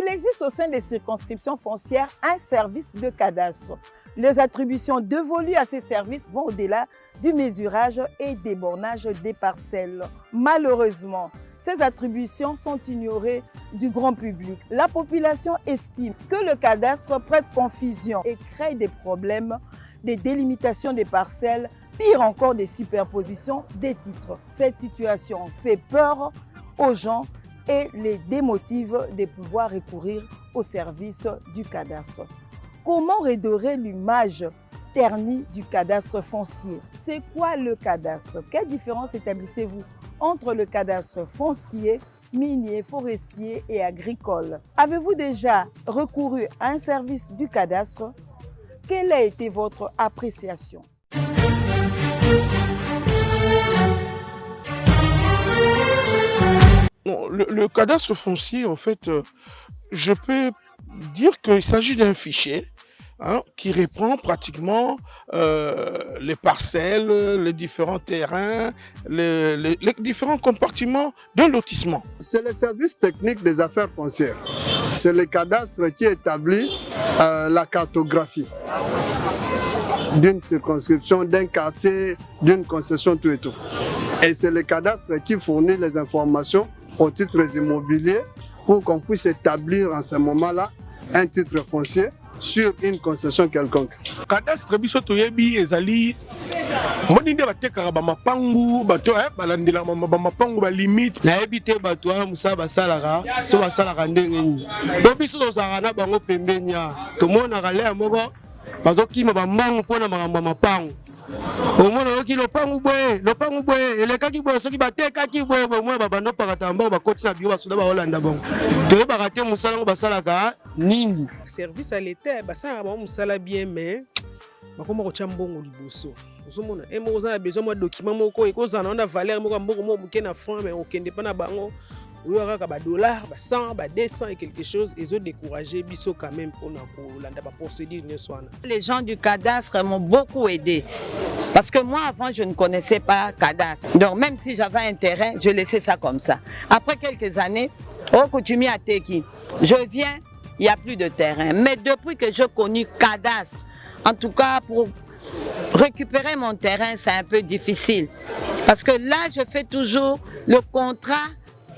Il existe au sein des circonscriptions foncières un service de cadastre. Les attributions dévolues à ces services vont au-delà du mesurage et des bornages des parcelles. Malheureusement, ces attributions sont ignorées du grand public. La population estime que le cadastre prête confusion et crée des problèmes, des délimitations des parcelles, pire encore des superpositions des titres. Cette situation fait peur aux gens et les démotive de pouvoir recourir au service du cadastre. Comment redorer l'image ternie du cadastre foncier? C'est quoi le cadastre? Quelle différence établissez-vous entre le cadastre foncier, minier, forestier et agricole? Avez-vous déjà recouru à un service du cadastre? Quelle a été votre appréciation? Le cadastre foncier, en fait, je peux dire qu'il s'agit d'un fichier qui reprend pratiquement les parcelles, les différents terrains, les différents compartiments d'un lotissement. C'est le service technique des affaires foncières. C'est le cadastre qui établit la cartographie d'une circonscription, d'un quartier, d'une concession, tout et tout. Et c'est le cadastre qui fournit les informations aux titres immobiliers pour qu'on puisse établir en ce moment-là un titre foncier sur une concession quelconque. Cadastre biso toyebi ezali moni nde batekaka bamapangu bato balandela bamapangu balimite nayebi te bato wana mosala basalaka so basalaka ndenge nini po biso tozalaka na bango pembeni tomonaka lea moko bazokima bambangu mpona makambo ya mapangu omona oki lopangu boye elekaki boye soki batekaki boye bomona babando pakata mbango bakoti na biro basoda baolanda bango toyebaka te mosala yango basalaka nini. Service à l'état basalaka bango mosala bien mais bakoma kotya mbongo liboso ozomona moko oza na besoin mwa document moko ekozala na valeur moko ya mbongo moko moke na franc mais okende mpa na bango oyo kaka $100, $100, $200 et quelque chose, ils ont découragé biso quand même pour la procédure. Les gens du cadastre m'ont beaucoup aidé. Parce que moi, avant, je ne connaissais pas cadastre. Donc, même si j'avais un terrain, je laissais ça comme ça. Après quelques années, au Coutumier à Teki, je viens, il n'y a plus de terrain. Mais depuis que je connais cadastre, en tout cas, pour récupérer mon terrain, c'est un peu difficile. Parce que là, je fais toujours le contrat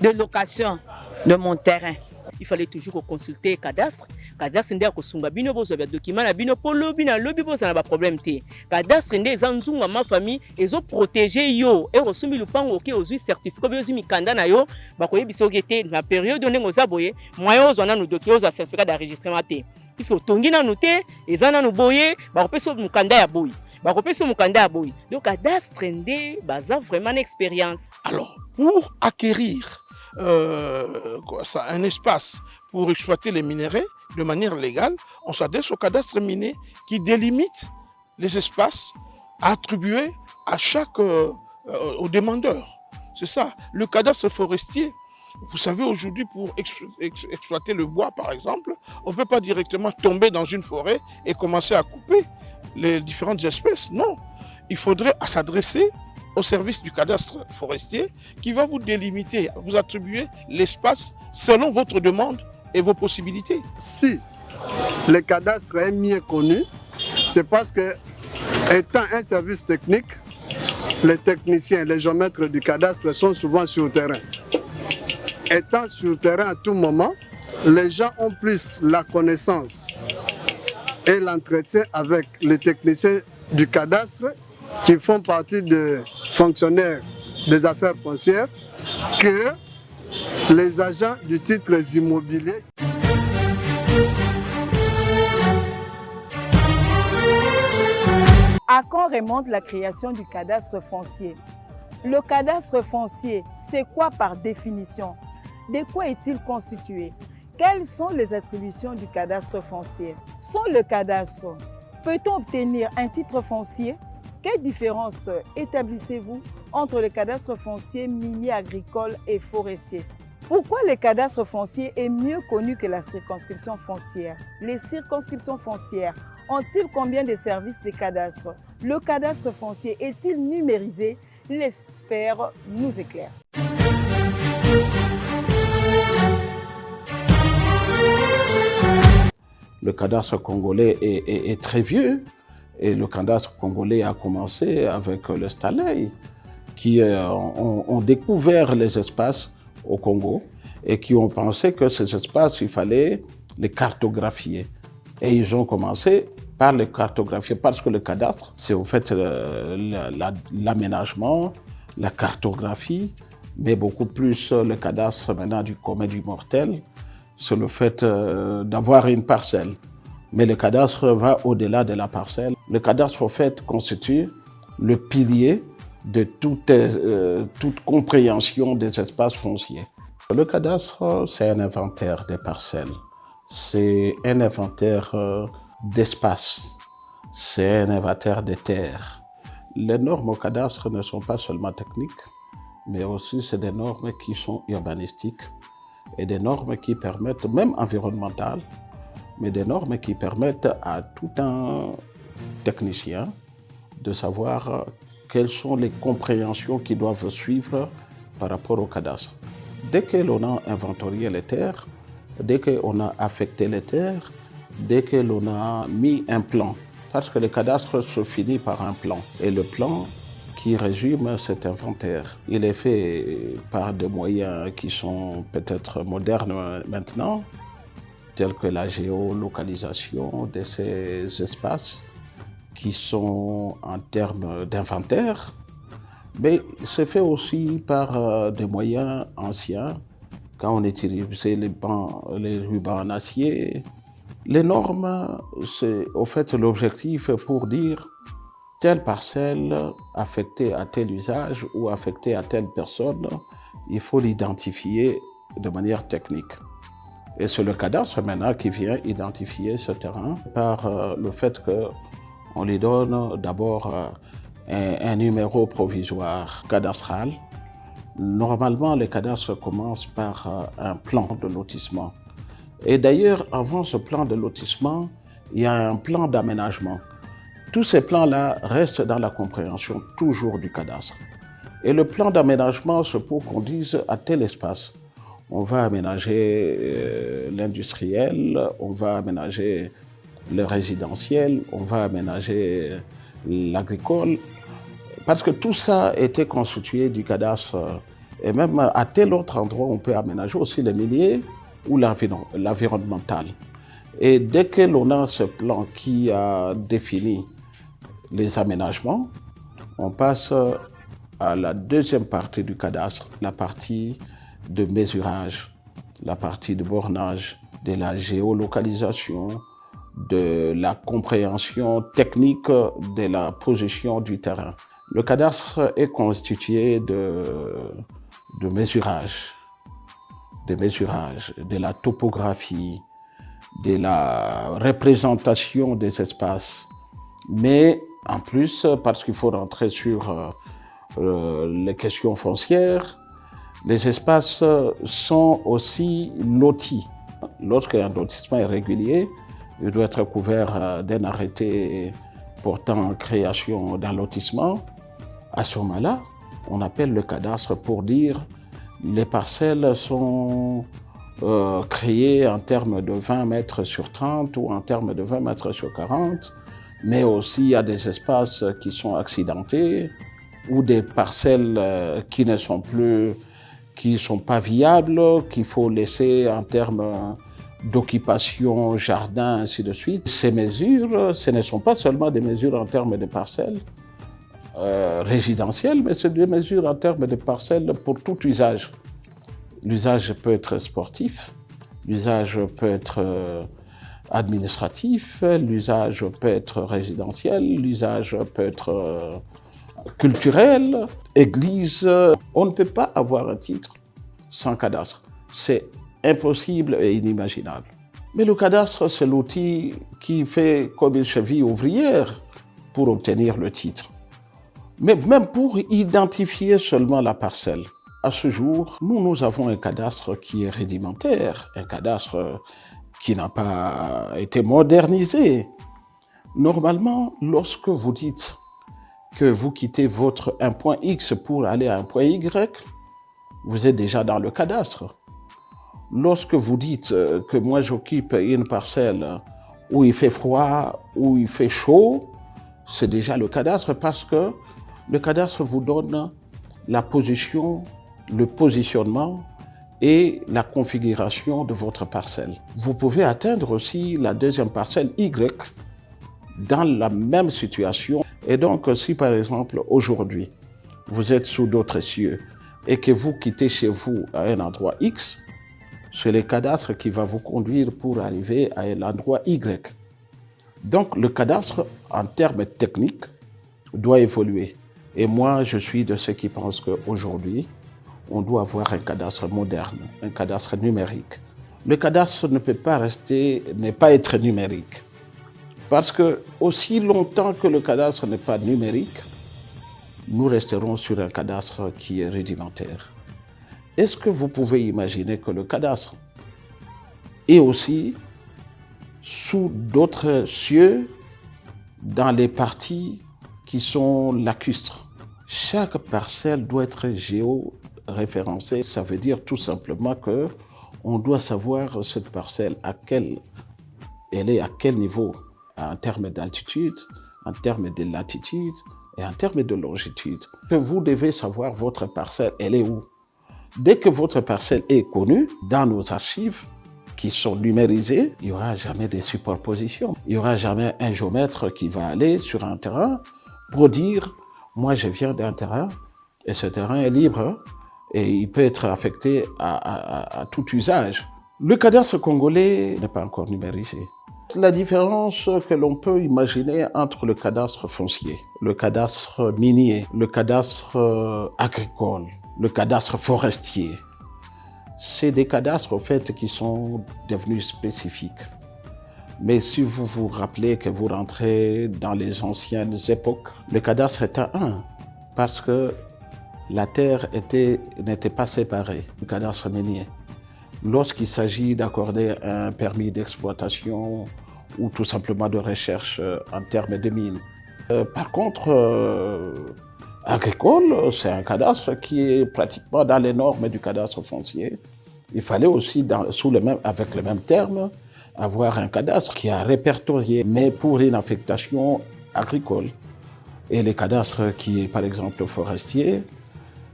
de location de mon terrain. Il fallait toujours consulter cadastre. Cadastre ndé akosunga bino bozo ba document na bino polo bina lobi bozo na ba problème te. Cadastre ndé zanzunga ma famille ezo protéger yo et osumi lupango oké ozui certificat bi ozumi kanda na yo ba koyebisa okete na période ndenge ozaboye moyo ozona no document ozo certificat d'enregistrement te. Puisque tongi na noté ezana no boye ba kopesa mukanda ya boye. Ba kopesa mukanda ya boye. Donc cadastre ndé baza vraiment une expérience. Alors, pour acquérir un espace pour exploiter les minerais de manière légale, on s'adresse au cadastre minier qui délimite les espaces attribués à chaque au demandeur. C'est ça. Le cadastre forestier, vous savez, aujourd'hui, pour exploiter le bois, par exemple, on ne peut pas directement tomber dans une forêt et commencer à couper les différentes espèces. Non, il faudrait s'adresser au service du cadastre forestier qui va vous délimiter, vous attribuer l'espace selon votre demande et vos possibilités. Si le cadastre est mieux connu, c'est parce que, étant un service technique, les techniciens, les géomètres du cadastre sont souvent sur le terrain. Étant sur le terrain à tout moment, les gens ont plus la connaissance et l'entretien avec les techniciens du cadastre qui font partie des fonctionnaires des affaires foncières que les agents du titre immobilier. À quand remonte la création du cadastre foncier? Le cadastre foncier, c'est quoi par définition? De quoi est-il constitué? Quelles sont les attributions du cadastre foncier? Sans le cadastre, peut-on obtenir un titre foncier? Quelle différence établissez-vous entre le cadastre foncier, minier, agricole et forestier? Pourquoi le cadastre foncier est mieux connu que la circonscription foncière? Les circonscriptions foncières ont-ils combien de services de cadastre? Le cadastre foncier est-il numérisé? L'expert nous éclaire. Le cadastre congolais est très vieux et le cadastre congolais a commencé avec le Staley qui ont découvert les espaces au Congo et qui ont pensé que ces espaces, il fallait les cartographier. Et ils ont commencé par les cartographier parce que le cadastre, c'est au fait l'aménagement, la cartographie, mais beaucoup plus le cadastre maintenant du commun du mortel, c'est le fait d'avoir une parcelle. Mais le cadastre va au-delà de la parcelle. Le cadastre, au fait, constitue le pilier de toute compréhension des espaces fonciers. Le cadastre, c'est un inventaire des parcelles. C'est un inventaire d'espace. C'est un inventaire des terres. Les normes au cadastre ne sont pas seulement techniques, mais aussi c'est des normes qui sont urbanistiques et des normes qui permettent, même environnementales, mais des normes qui permettent à tout un technicien de savoir quelles sont les compréhensions qui doivent suivre par rapport au cadastre. Dès que l'on a inventorié les terres, dès qu'on a affecté les terres, dès que l'on a mis un plan, parce que le cadastre se finit par un plan. Et le plan qui résume cet inventaire, il est fait par des moyens qui sont peut-être modernes maintenant, tels que la géolocalisation de ces espaces qui sont en termes d'inventaire, mais c'est fait aussi par des moyens anciens, quand on utilisait les rubans en acier. Les normes, c'est au fait l'objectif pour dire telle parcelle affectée à tel usage ou affectée à telle personne, il faut l'identifier de manière technique. Et c'est le cadastre maintenant qui vient identifier ce terrain par le fait qu'on lui donne d'abord un numéro provisoire cadastral. Normalement, les cadastres commencent par un plan de lotissement. Et d'ailleurs, avant ce plan de lotissement, il y a un plan d'aménagement. Tous ces plans-là restent dans la compréhension toujours du cadastre. Et le plan d'aménagement, c'est pour qu'on dise à tel espace, on va aménager l'industriel, on va aménager le résidentiel, on va aménager l'agricole, parce que tout ça était constitué du cadastre. Et même à tel autre endroit, on peut aménager aussi les miniers ou l'environnemental. Et dès que l'on a ce plan qui a défini les aménagements, on passe à la deuxième partie du cadastre, la partie de mesurage, la partie de bornage, de la géolocalisation, de la compréhension technique de la position du terrain. Le cadastre est constitué de mesurage, de la topographie, de la représentation des espaces, mais en plus, parce qu'il faut rentrer sur les questions foncières, les espaces sont aussi lotis. Lorsqu'un lotissement est régulier, il doit être couvert d'un arrêté portant création d'un lotissement. À ce moment-là, on appelle le cadastre pour dire les parcelles sont créées en termes de 20 mètres sur 30 ou en termes de 20 mètres sur 40, mais aussi il y a des espaces qui sont accidentés ou des parcelles qui ne sont plus, qui ne sont pas viables, qu'il faut laisser en termes d'occupation, jardin, ainsi de suite. Ces mesures, ce ne sont pas seulement des mesures en termes de parcelles résidentielles, mais c'est des mesures en termes de parcelles pour tout usage. L'usage peut être sportif, l'usage peut être administratif, l'usage peut être résidentiel, l'usage peut être culturel, église. On ne peut pas avoir un titre sans cadastre. C'est impossible et inimaginable. Mais le cadastre, c'est l'outil qui fait comme une cheville ouvrière pour obtenir le titre. Mais même pour identifier seulement la parcelle. À ce jour, nous avons un cadastre qui est rudimentaire, un cadastre qui n'a pas été modernisé. Normalement, lorsque vous dites que vous quittez un point X pour aller à un point Y, vous êtes déjà dans le cadastre. Lorsque vous dites que moi j'occupe une parcelle où il fait froid, où il fait chaud, c'est déjà le cadastre parce que le cadastre vous donne la position, le positionnement et la configuration de votre parcelle. Vous pouvez atteindre aussi la deuxième parcelle Y dans la même situation. Et donc, si par exemple, aujourd'hui, vous êtes sous d'autres cieux et que vous quittez chez vous à un endroit X, c'est le cadastre qui va vous conduire pour arriver à un endroit Y. Donc, le cadastre, en termes techniques, doit évoluer. Et moi, je suis de ceux qui pensent qu'aujourd'hui, on doit avoir un cadastre moderne, un cadastre numérique. Le cadastre ne peut pas être numérique. Parce que aussi longtemps que le cadastre n'est pas numérique, nous resterons sur un cadastre qui est rudimentaire. Est-ce que vous pouvez imaginer que le cadastre est aussi sous d'autres cieux dans les parties qui sont lacustres? Chaque parcelle doit être géoréférencée. Ça veut dire tout simplement qu'on doit savoir cette parcelle elle est à quel niveau en termes d'altitude, en termes de latitude et en termes de longitude. Que vous devez savoir votre parcelle, elle est où? Dès que votre parcelle est connue dans nos archives, qui sont numérisées, il n'y aura jamais de superposition. Il n'y aura jamais un géomètre qui va aller sur un terrain pour dire « moi je viens d'un terrain et ce terrain est libre et il peut être affecté à tout usage ». Le cadastre congolais n'est pas encore numérisé. La différence que l'on peut imaginer entre le cadastre foncier, le cadastre minier, le cadastre agricole, le cadastre forestier, c'est des cadastres au fait qui sont devenus spécifiques. Mais si vous vous rappelez que vous rentrez dans les anciennes époques, le cadastre était un, parce que la terre n'était pas séparée du cadastre minier. Lorsqu'il s'agit d'accorder un permis d'exploitation ou tout simplement de recherche en termes de mines. Par contre, agricole, c'est un cadastre qui est pratiquement dans les normes du cadastre foncier. Il fallait aussi, avec le même terme, avoir un cadastre qui a répertorié, mais pour une affectation agricole. Et les cadastres qui est, par exemple, forestier,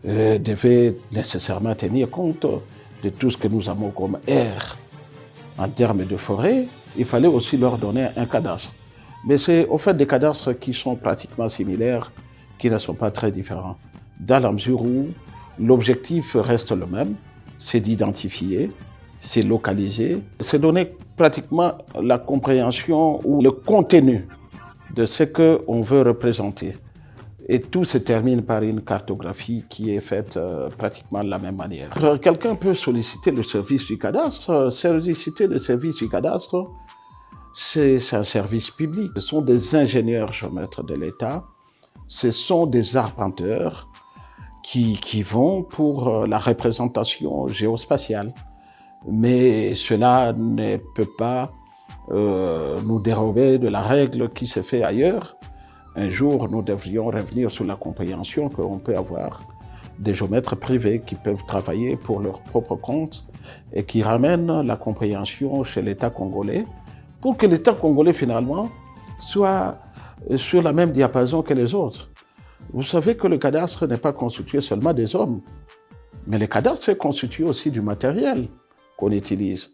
devaient nécessairement tenir compte de tout ce que nous avons comme air en termes de forêt. Il fallait aussi leur donner un cadastre. Mais c'est au fait des cadastres qui sont pratiquement similaires, qui ne sont pas très différents, dans la mesure où l'objectif reste le même, c'est d'identifier, c'est localiser, c'est donner pratiquement la compréhension ou le contenu de ce qu'on veut représenter. Et tout se termine par une cartographie qui est faite pratiquement de la même manière. Quelqu'un peut solliciter le service du cadastre. Solliciter le service du cadastre, c'est un service public. Ce sont des ingénieurs géomètres de l'État, ce sont des arpenteurs qui vont pour la représentation géospatiale. Mais cela ne peut pas nous dérober de la règle qui se fait ailleurs. Un jour, nous devrions revenir sur la compréhension qu'on peut avoir des géomètres privés qui peuvent travailler pour leur propre compte et qui ramènent la compréhension chez l'État congolais pour que l'État congolais, finalement, soit sur la même diapason que les autres. Vous savez que le cadastre n'est pas constitué seulement des hommes, mais le cadastre est constitué aussi du matériel qu'on utilise.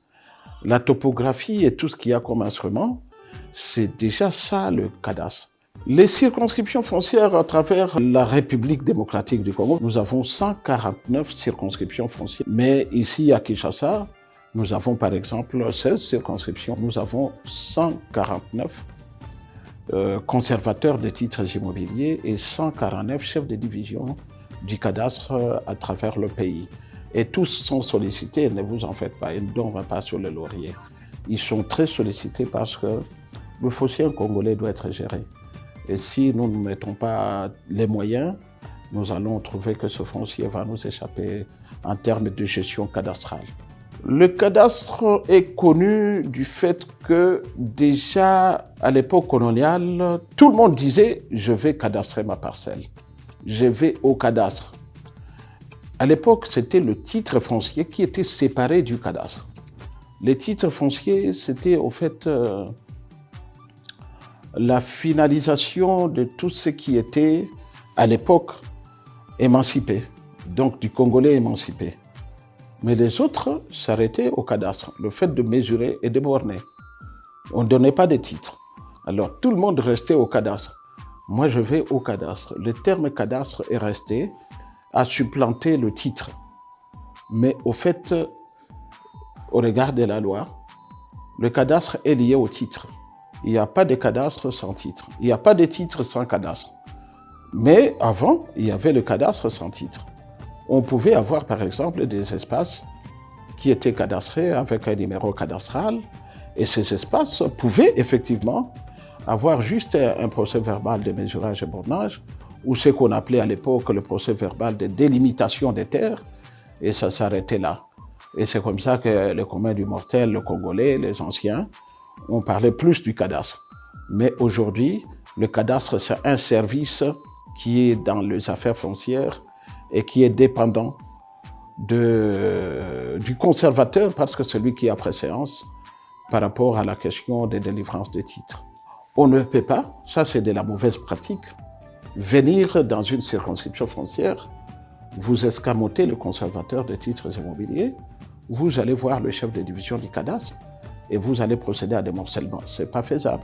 La topographie et tout ce qu'il y a comme instrument, c'est déjà ça le cadastre. Les circonscriptions foncières à travers la République démocratique du Congo, nous avons 149 circonscriptions foncières. Mais ici à Kinshasa, nous avons par exemple 16 circonscriptions. Nous avons 149 conservateurs de titres immobiliers et 149 chefs de division du cadastre à travers le pays. Et tous sont sollicités, ne vous en faites pas, ils ne dorment pas sur le laurier. Ils sont très sollicités parce que le foncier congolais doit être géré. Et si nous ne mettons pas les moyens, nous allons trouver que ce foncier va nous échapper en termes de gestion cadastrale. Le cadastre est connu du fait que déjà à l'époque coloniale, tout le monde disait « je vais cadastrer ma parcelle, je vais au cadastre ». À l'époque, c'était le titre foncier qui était séparé du cadastre. Les titres fonciers, c'était au fait la finalisation de tout ce qui était, à l'époque, émancipé, donc du Congolais émancipé. Mais les autres s'arrêtaient au cadastre, le fait de mesurer et de borner. On ne donnait pas de titres. Alors tout le monde restait au cadastre. Moi, je vais au cadastre. Le terme cadastre est resté, a supplanté le titre. Mais au fait, au regard de la loi, le cadastre est lié au titre. Il n'y a pas de cadastre sans titre. Il n'y a pas de titre sans cadastre. Mais avant, il y avait le cadastre sans titre. On pouvait avoir, par exemple, des espaces qui étaient cadastrés avec un numéro cadastral. Et ces espaces pouvaient effectivement avoir juste un procès verbal de mesurage et bornage, ou ce qu'on appelait à l'époque le procès verbal de délimitation des terres, et ça s'arrêtait là. Et c'est comme ça que le commun du mortel, le Congolais, les anciens, on parlait plus du cadastre. Mais aujourd'hui, le cadastre, c'est un service qui est dans les affaires foncières et qui est dépendant du conservateur, parce que c'est lui qui a préséance par rapport à la question de délivrance des titres. On ne peut pas, ça c'est de la mauvaise pratique, venir dans une circonscription foncière, vous escamoter le conservateur des titres immobiliers, vous allez voir le chef de division du cadastre et vous allez procéder à des morcellements. Ce n'est pas faisable.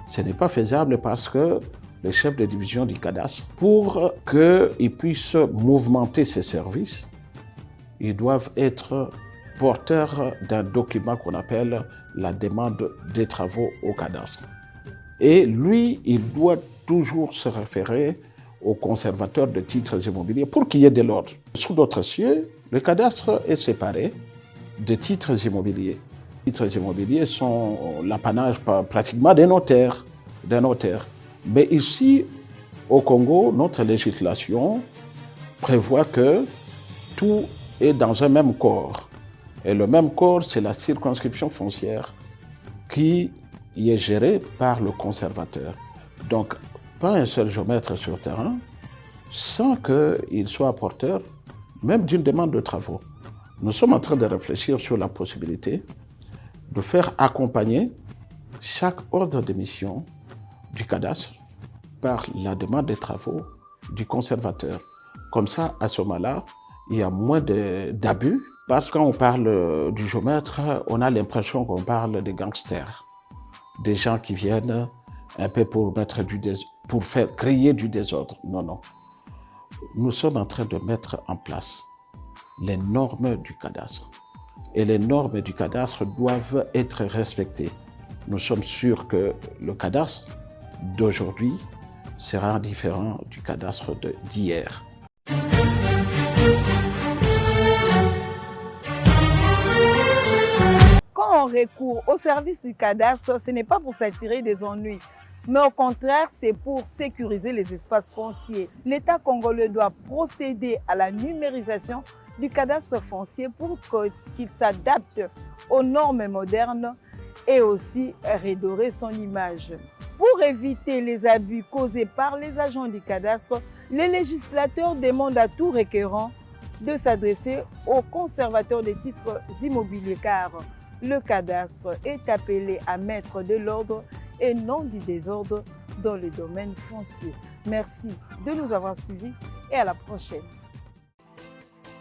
Ce n'est pas faisable parce que le chef de division du cadastre, pour qu'il puisse mouvementer ses services, ils doivent être porteurs d'un document qu'on appelle la demande des travaux au cadastre. Et lui, il doit toujours se référer au conservateur de titres immobiliers pour qu'il y ait de l'ordre. Sous d'autres cieux, le cadastre est séparé des titres immobiliers. Les titres immobiliers sont l'apanage pratiquement des notaires. Mais ici, au Congo, notre législation prévoit que tout est dans un même corps. Et le même corps, c'est la circonscription foncière qui est gérée par le conservateur. Donc, pas un seul géomètre sur terrain, sans qu'il soit porteur même d'une demande de travaux. Nous sommes en train de réfléchir sur la possibilité de faire accompagner chaque ordre de mission du cadastre par la demande de travaux du conservateur. Comme ça, à ce moment-là, il y a moins d'abus, parce que quand on parle du géomètre, on a l'impression qu'on parle des gangsters, des gens qui viennent un peu pour faire créer du désordre. Non, non. Nous sommes en train de mettre en place les normes du cadastre. Et les normes du cadastre doivent être respectées. Nous sommes sûrs que le cadastre d'aujourd'hui sera différent du cadastre d'hier. Quand on recourt au service du cadastre, ce n'est pas pour s'attirer des ennuis, mais au contraire, c'est pour sécuriser les espaces fonciers. L'État congolais doit procéder à la numérisation du cadastre foncier pour qu'il s'adapte aux normes modernes et aussi redorer son image. Pour éviter les abus causés par les agents du cadastre, les législateurs demandent à tout requérant de s'adresser au conservateur des titres immobiliers, car le cadastre est appelé à mettre de l'ordre et non du désordre dans le domaine foncier. Merci de nous avoir suivis et à la prochaine.